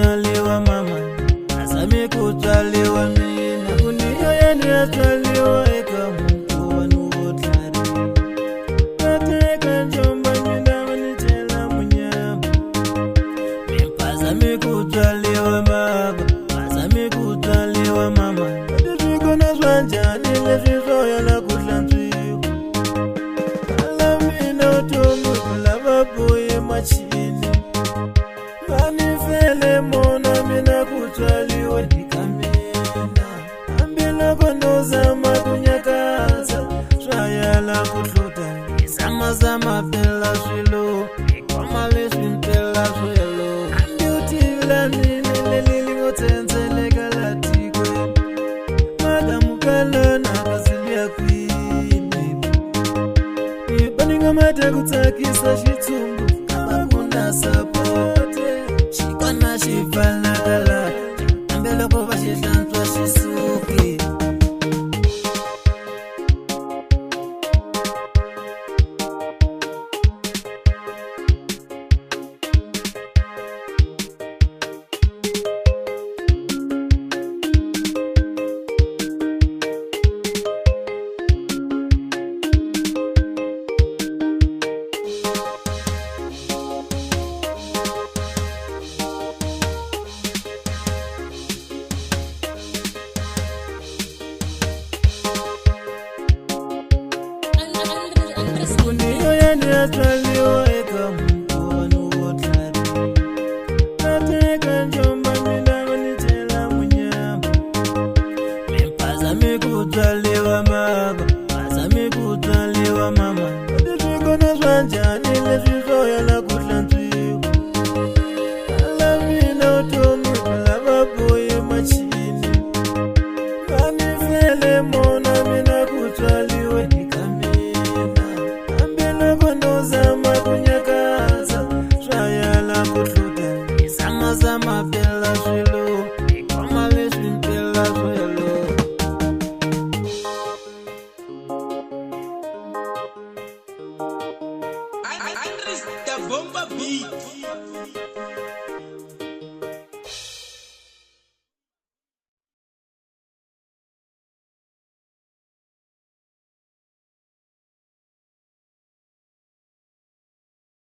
kutswaliwa mama, azame kutswaliwa mina. Kuniyo yenu yatswaliwa eka muntu wanu wotlari. Kateka njomba mina manitela munyama. Mimpa azame kutswaliwa baba, azame kutswaliwa mama. Katitwiko na zwanjani lezvizoya na kutlanzwiwa. Alamina utomu kulava boye machini. Vanifele mona mina kutswaliwa ndikamena. Ambila kondozama kunyakaza, swayala kutluta. Zama pela swilo, ikoma leswi mpela swelo. Andiutivila nini lelili ngotenzele kalatikwe. Madamu kalona kasilia kwini. Ipaninga mate kutsakisa shitungu, kama kuna sapote. Shikona shifala kala, ambela kova shishantwa shisuki. Kuniyo yenu yatswaliwa eka muntu wanu wotlari. Kateka njomba mina manitela munyama. Mimpa azame kutswaliwa baba, azame kutswaliwa mama. Katitwiko na zwanjani lezvizoya na kutlanzwiwa. Alamina utomu kulava boye machini. Vanifele mona mina kutswaliwa ndikamena. Ambila kondozama kunyakaza, swayala kutluta. Zama pela swilo.